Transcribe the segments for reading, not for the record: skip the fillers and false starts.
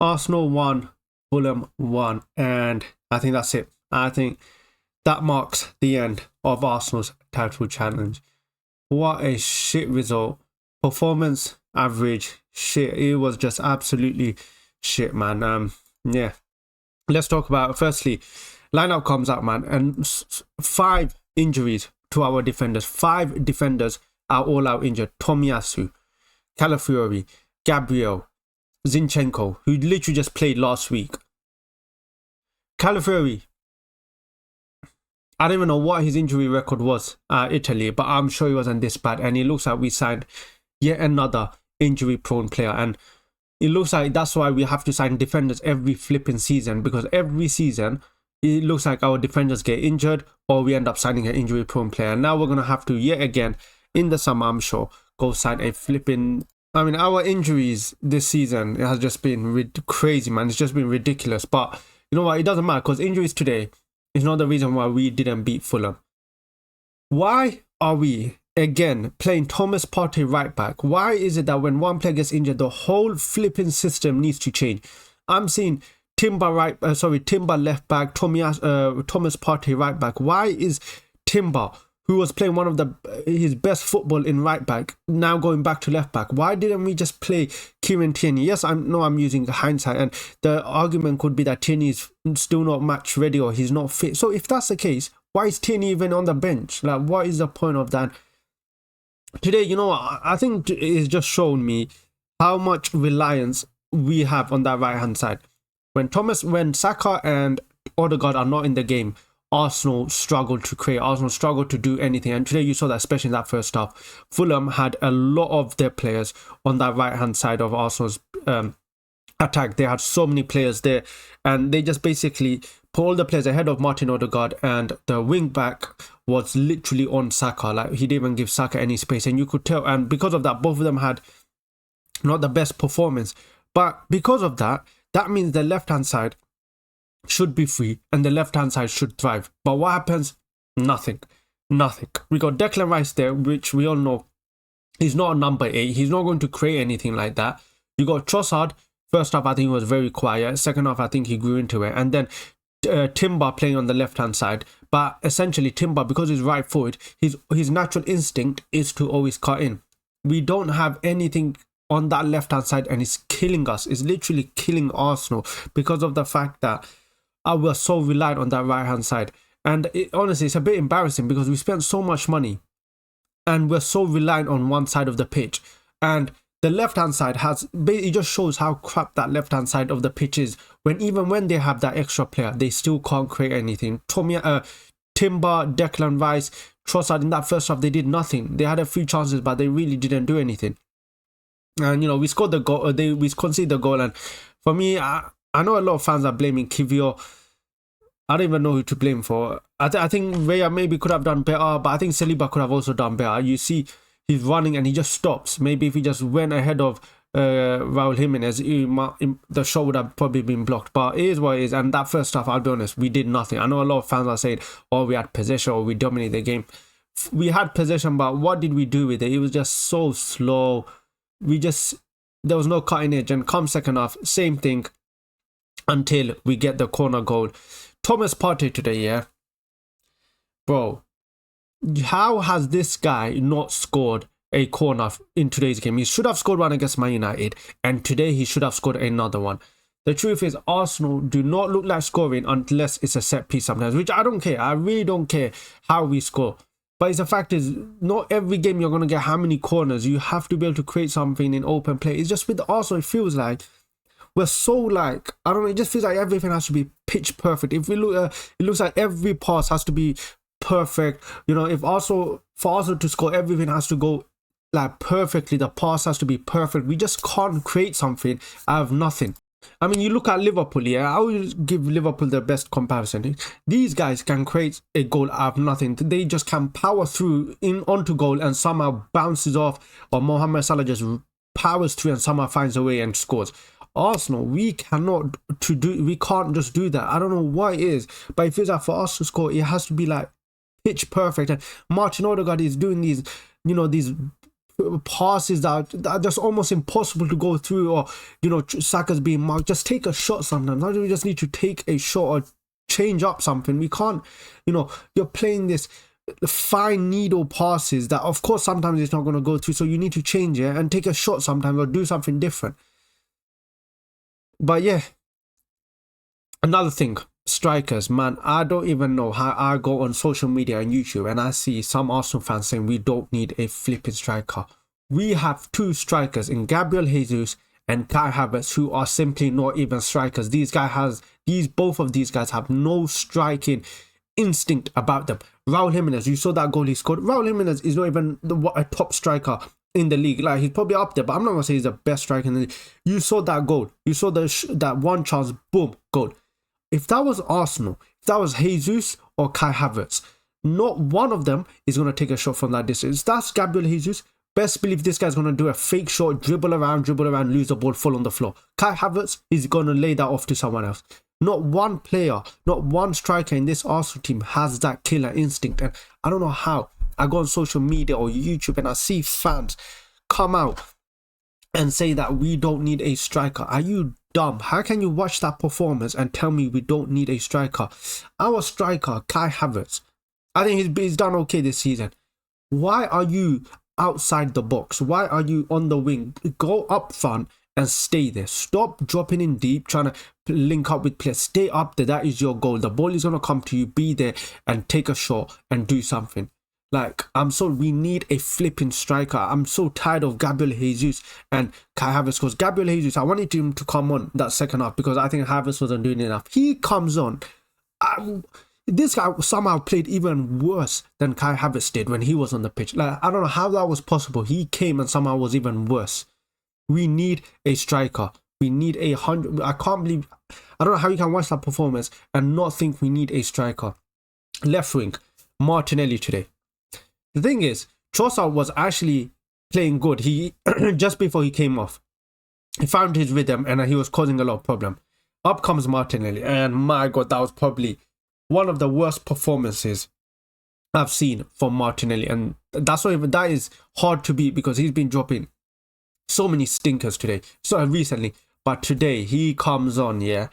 Arsenal won, Fulham won, and I think that's it. I think that marks the end of Arsenal's title challenge. What a shit result. Performance average shit. It was just absolutely shit, man. Yeah. Let's talk about firstly, lineup comes out, man, and 5 injuries to our defenders. 5 defenders are all out injured. Tomiyasu, Calafiori, Gabriel, Zinchenko, who literally just played last week. Calafiori, I don't even know what his injury record was at Italy, but I'm sure he wasn't this bad. And it looks like we signed yet another injury-prone player. And it looks like that's why we have to sign defenders every flipping season, because every season it looks like our defenders get injured or we end up signing an injury-prone player. And now we're going to have to, yet again, in the summer, I'm sure, go sign a flipping... I mean, our injuries this season, it has just been crazy, man. It's just been ridiculous. But you know what? It doesn't matter, because injuries today is not the reason why we didn't beat Fulham. Why are we, again, playing Thomas Partey right back? Why is it that when one player gets injured, the whole flipping system needs to change? I'm seeing Timber left back, Thomas Partey right back. Why is Timber, who was playing one of his best football in right back, now going back to left back? Why didn't we just play Kieran Tierney? Yes, I know I'm using hindsight, and the argument could be that Tierney is still not match ready or he's not fit. So if that's the case, why is Tierney even on the bench? Like, what is the point of that? Today, you know, I think it's just shown me how much reliance we have on that right hand side. When Saka and Odegaard are not in the game, Arsenal struggled to create. Arsenal struggled to do anything. And today you saw that, especially in that first half. Fulham had a lot of their players on that right-hand side of Arsenal's attack. They had so many players there. And they just basically put all the players ahead of Martin Odegaard. And the wing-back was literally on Saka. Like, he didn't even give Saka any space. And you could tell. And because of that, both of them had not the best performance. But because of that, that means the left-hand side should be free and the left-hand side should thrive. But what happens? Nothing. We got Declan Rice there, which we all know he's not a number 8. He's not going to create anything like that. You got Trossard. First half, I think he was very quiet. Second half, I think he grew into it. And then Timber playing on the left-hand side. But essentially, Timber, because he's right forward, his natural instinct is to always cut in. We don't have anything on that left-hand side, and it's killing us. It's literally killing Arsenal because of the fact that we're so reliant on that right-hand side. And honestly, it's a bit embarrassing because we spent so much money and we're so reliant on one side of the pitch. And the left-hand side it just shows how crap that left-hand side of the pitch is. Even when they have that extra player, they still can't create anything. Timber, Declan Rice, Trossard, in that first half, they did nothing. They had a few chances, but they really didn't do anything. And, you know, we scored the goal. We conceded the goal. And for me, I know a lot of fans are blaming Kivior. I don't even know who to blame for. I think Raya maybe could have done better, but I think Saliba could have also done better. You see, he's running and he just stops. Maybe if he just went ahead of Raul Jimenez, the shot would have probably been blocked. But it is what it is. And that first half, I'll be honest, we did nothing. I know a lot of fans are saying, oh, we had possession or we dominated the game. We had possession, but what did we do with it? It was just so slow. There was no cutting edge. And come second half, same thing until we get the corner goal. Thomas Partey today, yeah? Bro, how has this guy not scored a corner in today's game? He should have scored one against Man United, and today he should have scored another one. The truth is, Arsenal do not look like scoring unless it's a set piece sometimes, which I don't care. I really don't care how we score. But the fact is, not every game you're going to get how many corners. You have to be able to create something in open play. It's just with Arsenal, it feels like we're so like, I don't know, it just feels like everything has to be pitch perfect. If we look, it looks like every pass has to be perfect. You know, for Arsenal to score, everything has to go like perfectly. The pass has to be perfect. We just can't create something out of nothing. I mean, you look at Liverpool, yeah, I would give Liverpool the best comparison. These guys can create a goal out of nothing. They just can power through onto goal and somehow bounces off, or Mohamed Salah just powers through and somehow finds a way and scores. Arsenal, we can't just do that. I don't know what it is, but it feels like for us to score, it has to be like pitch perfect. And Martin Odegaard is doing these passes that are just almost impossible to go through, or you know, Saka's being marked. Just take a shot sometimes. Why do we just need to take a shot or change up something? We can't, you know, you're playing this fine needle passes that of course sometimes it's not going to go through, so you need to change it and take a shot sometimes or do something different. But yeah, another thing, strikers, man, I don't even know how I go on social media and YouTube and I see some Arsenal fans saying we don't need a flipping striker. We have two strikers in Gabriel Jesus and Kai Havertz who are simply not even strikers. Both of these guys have no striking instinct about them. Raul Jimenez, you saw that goal he scored. Raul Jimenez is not even a top striker in the league. Like, he's probably up there, but I'm not gonna say he's the best striker in the league. You saw that goal. You saw that one chance, boom, goal. If that was Arsenal, if that was Jesus or Kai Havertz, not one of them is gonna take a shot from that distance. That's Gabriel Jesus. Best believe this guy's gonna do a fake shot, dribble around, lose the ball, fall on the floor. Kai Havertz is gonna lay that off to someone else. Not one player, not one striker in this Arsenal team has that killer instinct. And I don't know how. I go on social media or YouTube and I see fans come out and say that we don't need a striker. Are you dumb? How can you watch that performance and tell me we don't need a striker? Our striker, Kai Havertz, I think he's done okay this season. Why are you outside the box? Why are you on the wing? Go up front and stay there. Stop dropping in deep, trying to link up with players. Stay up there. That is your goal. The ball is going to come to you. Be there and take a shot and do something. Like, we need a flipping striker. I'm so tired of Gabriel Jesus and Kai Havertz, because Gabriel Jesus, I wanted him to come on that second half because I think Havertz wasn't doing enough. He comes on. This guy somehow played even worse than Kai Havertz did when he was on the pitch. Like, I don't know how that was possible. He came and somehow was even worse. We need a striker. We need 100. I don't know how you can watch that performance and not think we need a striker. Left wing, Martinelli today. The thing is, Trossard was actually playing good. He just before he came off, he found his rhythm and he was causing a lot of problem. Up comes Martinelli, and my God, that was probably one of the worst performances I've seen from Martinelli, and that is hard to beat because he's been dropping so many stinkers today, so recently. But today he comes on, yeah.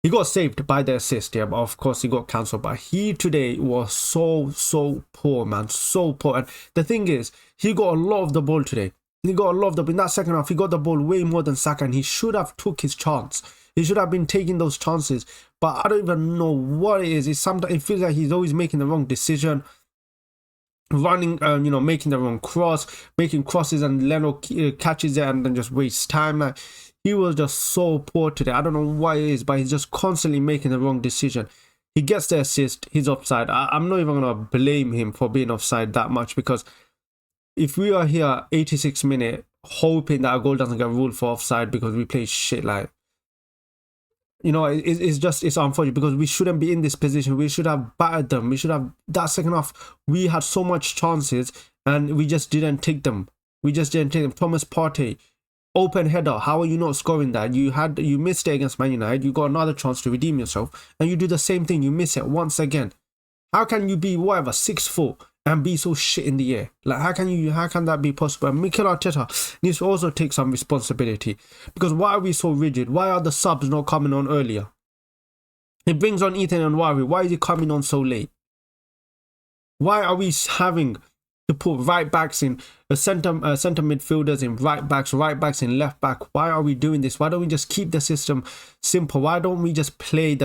He got saved by the assist, yeah, but of course he got cancelled. But he today was so poor, man, so poor. And the thing is, he got a lot of the ball today. He got a lot of the, in that second half, he got the ball way more than Saka, and he should have took his chance. He should have been taking those chances. But I don't even know what it is. It feels like he's always making the wrong decision. Running, making the wrong cross, making crosses, and Leno catches it and then just wastes time. Like, he was just so poor today. I don't know what it is, but he's just constantly making the wrong decision. He gets the assist, he's offside. I'm not even going to blame him for being offside that much, because if we are here 86 minute hoping that a goal doesn't get ruled for offside because we play shit, like, it's unfortunate, because we shouldn't be in this position. We should have battered them. We should have, that second half, we had so much chances and we just didn't take them. Thomas Partey, open header. How are you not scoring that? You missed it against Man United. You got another chance to redeem yourself and you do the same thing. You miss it once again. How can you be 6'4" and be so shit in the air? Like, how can that be possible? And Mikel Arteta needs to also take some responsibility, because why are we so rigid? Why are the subs not coming on earlier? He brings on Ethan and Wari. Why is he coming on so late? Why are we having to put right backs in center midfielders in right backs in left back? Why are we doing this? Why don't we just keep the system simple? Why don't we just play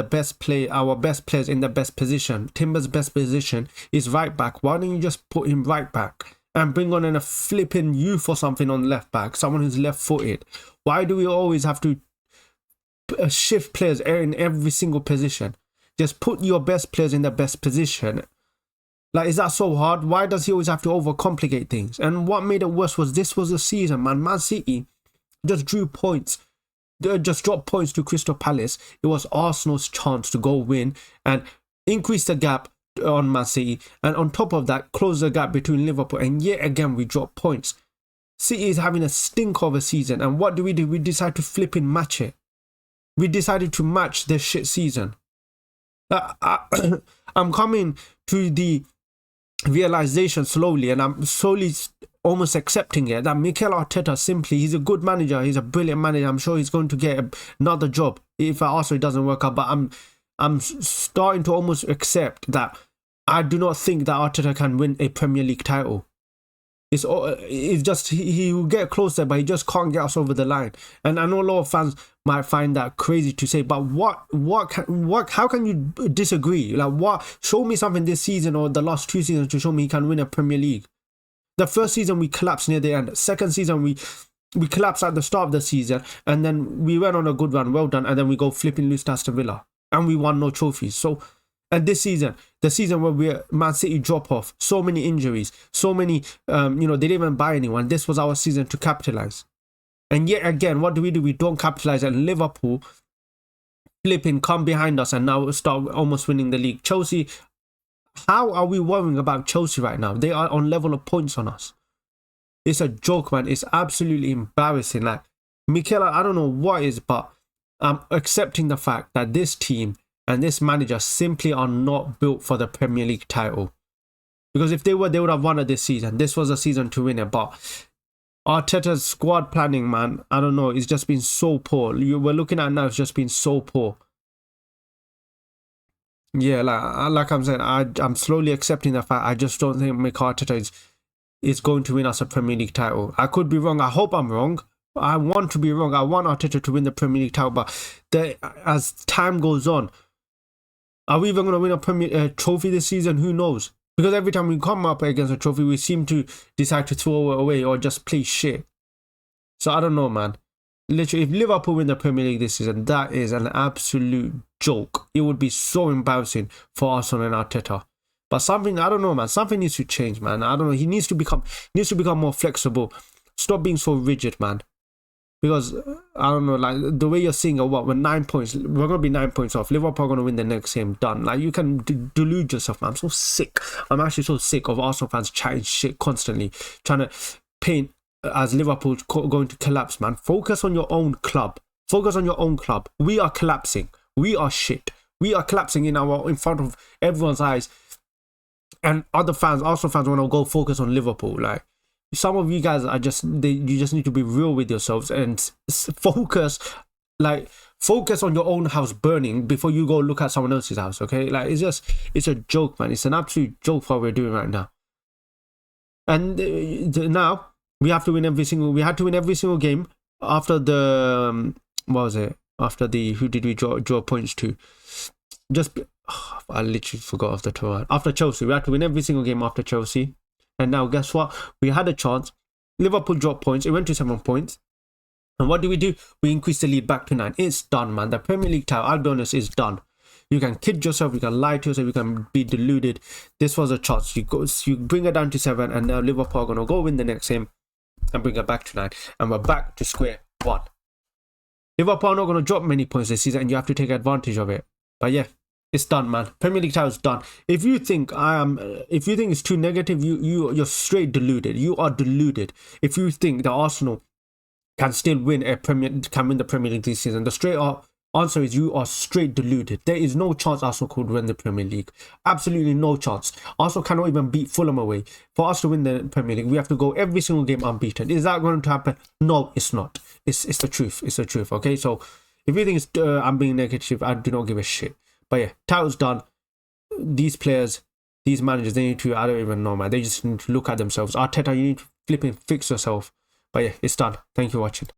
our best players in the best position? Timber's best position is right back. Why don't you just put him right back and bring on a flipping youth or something on left back, someone who's left footed? Why do we always have to shift players in every single position? Just put your best players in the best position. Like, is that so hard? Why does he always have to overcomplicate things? And what made it worse was this was the season, man. Man City just drew points. They just dropped points to Crystal Palace. It was Arsenal's chance to go win and increase the gap on Man City. And on top of that, close the gap between Liverpool. And yet again, we dropped points. City is having a stink of a season. And what do? We decide to flip and match it. We decided to match their shit season. I'm coming to the realization slowly, and I'm slowly almost accepting it that Mikel Arteta simply, he's a good manager, he's a brilliant manager. I'm sure he's going to get another job if also it doesn't work out. But I'm starting to almost accept that I do not think that Arteta can win a Premier League title. It's just he will get closer, but he just can't get us over the line. And I know a lot of fans might find that crazy to say, but how can you disagree? Like, what? Show me something this season or the last 2 seasons to show me he can win a Premier League. The first season we collapsed near the end. Second season we collapsed at the start of the season, and then we went on a good run, well done, and then we go flipping loose to Aston Villa, and we won no trophies. So, and this season, the season where Man City drop off, so many injuries, so many, they didn't even buy anyone. This was our season to capitalize. And yet again, what do? We don't capitalize, and Liverpool flipping come behind us and now start almost winning the league. Chelsea, how are we worrying about Chelsea right now? They are on level of points on us. It's a joke, man. It's absolutely embarrassing. Like, Mikel, I don't know what is, but I'm accepting the fact that this team and this manager simply are not built for the Premier League title. Because if they were, they would have won it this season. This was a season to win it. But Arteta's squad planning, man, I don't know. It's just been so poor. We're looking at now, it's just been so poor. Yeah, like I'm saying, I'm slowly accepting the fact I just don't think Mikel Arteta is going to win us a Premier League title. I could be wrong. I hope I'm wrong. I want to be wrong. I want Arteta to win the Premier League title. But as time goes on, are we even going to win a Premier trophy this season? Who knows? Because every time we come up against a trophy, we seem to decide to throw it away or just play shit. So I don't know, man. Literally, if Liverpool win the Premier League this season, that is an absolute joke. It would be so embarrassing for Arsenal and Arteta. But something, I don't know, man. Something needs to change, man. I don't know. He needs to become more flexible. Stop being so rigid, man. Because, I don't know, like, the way you're seeing, we're 9 points. We're going to be 9 points off. Liverpool are going to win the next game. Done. Like, you can delude yourself, man. I'm so sick. I'm actually so sick of Arsenal fans chatting shit constantly. Trying to paint as Liverpool going to collapse, man. Focus on your own club. Focus on your own club. We are collapsing. We are shit. We are collapsing in front of everyone's eyes. And other fans, Arsenal fans, want to go focus on Liverpool. Like, some of you guys are you just need to be real with yourselves and focus on your own house burning before you go look at someone else's house. Okay, like, it's a joke, man. It's an absolute joke what we're doing right now. And now we have to win we had to win every single game after the what was it? After the, who did we draw points to? I literally forgot off the top. After Chelsea, we had to win every single game after Chelsea. And now, guess what? We had a chance. Liverpool dropped points. It went to 7 points. And what do? We increased the lead back to 9. It's done, man. The Premier League title, I'll be honest, is done. You can kid yourself. You can lie to yourself. You can be deluded. This was a chance. You bring it down to 7. And now Liverpool are going to go win the next game and bring it back to 9. And we're back to square one. Liverpool are not going to drop many points this season. And you have to take advantage of it. But yeah. It's done, man. Premier League title is done. If you think it's too negative, you're straight deluded. You are deluded. If you think that Arsenal can still win the Premier League this season, the straight answer is you are straight deluded. There is no chance Arsenal could win the Premier League. Absolutely no chance. Arsenal cannot even beat Fulham away. For us to win the Premier League, we have to go every single game unbeaten. Is that going to happen? No, it's not. It's the truth. It's the truth. Okay, so if you think I'm being negative, I do not give a shit. But yeah, title's done. These players, these managers, they need to, I don't even know, man. They just need to look at themselves. Arteta, you need to flipping fix yourself. But yeah, it's done. Thank you for watching.